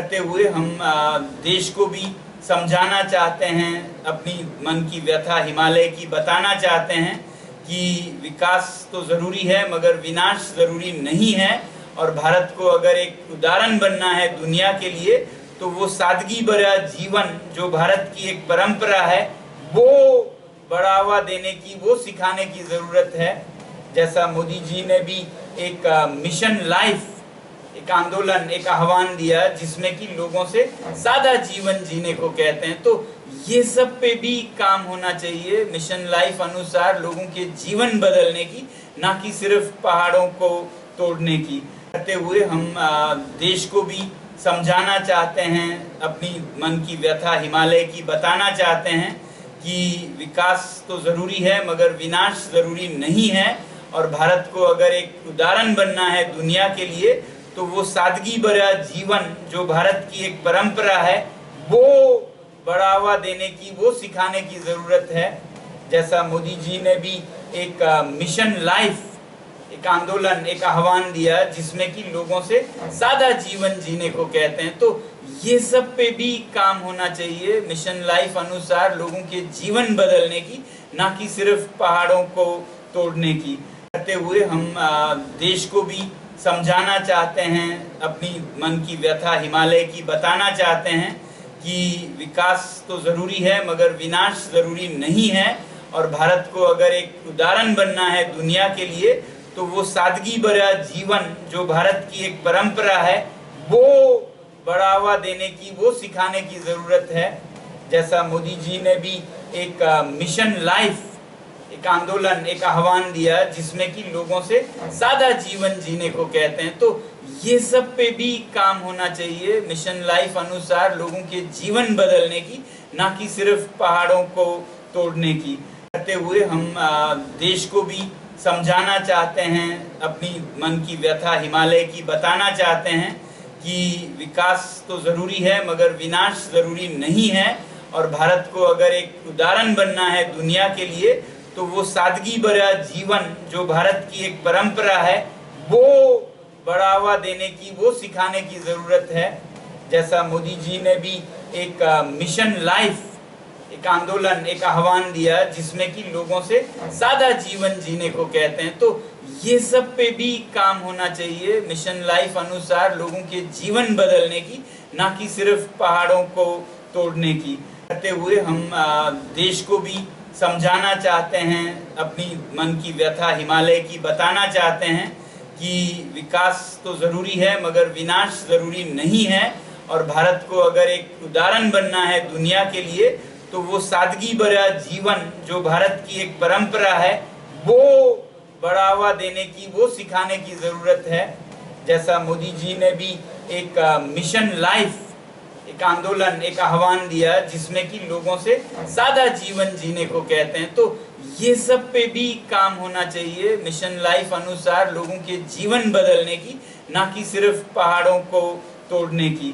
करते हुए हम देश को भी समझाना चाहते हैं, अपनी मन की व्यथा हिमालय की बताना चाहते हैं कि विकास तो ज़रूरी है मगर विनाश ज़रूरी नहीं है। और भारत को अगर एक उदाहरण बनना है दुनिया के लिए तो वो सादगी भरा जीवन जो भारत की एक परंपरा है वो बढ़ावा देने की, वो सिखाने की ज़रूरत है। जैसा मोदी जी ने भी एक मिशन लाइफ, एक आंदोलन, एक आह्वान दिया जिसमें कि लोगों से सादा जीवन जीने को कहते हैं, तो ये सब पे भी काम होना चाहिए मिशन लाइफ अनुसार लोगों के जीवन बदलने की, ना कि सिर्फ पहाड़ों को तोड़ने की। करते हुए हम देश को भी समझाना चाहते हैं, अपनी मन की व्यथा हिमालय की बताना चाहते हैं कि विकास तो ज़रूरी है मगर विनाश ज़रूरी नहीं है। और भारत को अगर एक उदाहरण बनना है दुनिया के लिए तो वो सादगी भरा जीवन जो भारत की एक परंपरा है वो बढ़ावा देने की, वो सिखाने की ज़रूरत है। जैसा मोदी जी ने भी एक मिशन लाइफ, एक आंदोलन, एक आह्वान दिया जिसमें कि लोगों से सादा जीवन जीने को कहते हैं, तो ये सब पे भी काम होना चाहिए मिशन लाइफ अनुसार लोगों के जीवन बदलने की, ना कि सिर्फ पहाड़ों को तोड़ने की। करते हुए हम देश को भी समझाना चाहते हैं, अपनी मन की व्यथा हिमालय की बताना चाहते हैं कि विकास तो ज़रूरी है मगर विनाश ज़रूरी नहीं है। और भारत को अगर एक उदाहरण बनना है दुनिया के लिए तो वो सादगी भरा जीवन जो भारत की एक परंपरा है वो बढ़ावा देने की, वो सिखाने की ज़रूरत है। जैसा मोदी जी ने भी एक मिशन लाइफ, एक आंदोलन, एक आह्वान दिया जिसमें कि लोगों से सादा जीवन जीने को कहते हैं, तो ये सब पे भी काम होना चाहिए मिशन लाइफ अनुसार लोगों के जीवन बदलने की, ना कि सिर्फ पहाड़ों को तोड़ने की। करते हुए हम देश को भी समझाना चाहते हैं, अपनी मन की व्यथा हिमालय की बताना चाहते हैं कि विकास तो ज़रूरी है मगर विनाश ज़रूरी नहीं है। और भारत को अगर एक उदाहरण बनना है दुनिया के लिए तो वो सादगी भरा जीवन जो भारत की एक परंपरा है वो बढ़ावा देने की, वो सिखाने की ज़रूरत है। जैसा मोदी जी ने भी एक मिशन लाइफ, एक आंदोलन, एक आह्वान दिया जिसमें कि लोगों से सादा जीवन जीने को कहते हैं, तो ये सब पे भी काम होना चाहिए मिशन लाइफ अनुसार लोगों के जीवन बदलने की, ना कि सिर्फ पहाड़ों को तोड़ने की। करते हुए हम देश को भी समझाना चाहते हैं, अपनी मन की व्यथा हिमालय की बताना चाहते हैं कि विकास तो ज़रूरी है मगर विनाश ज़रूरी नहीं है। और भारत को अगर एक उदाहरण बनना है दुनिया के लिए तो वो सादगी भरा जीवन जो भारत की एक परंपरा है वो बढ़ावा देने की, वो सिखाने की ज़रूरत है। जैसा मोदी जी ने भी एक मिशन लाइफ, एक आंदोलन, एक आह्वान दिया जिसमें कि लोगों से सादा जीवन जीने को कहते हैं, तो ये सब पे भी काम होना चाहिए मिशन लाइफ अनुसार लोगों के जीवन बदलने की, ना कि सिर्फ पहाड़ों को तोड़ने की।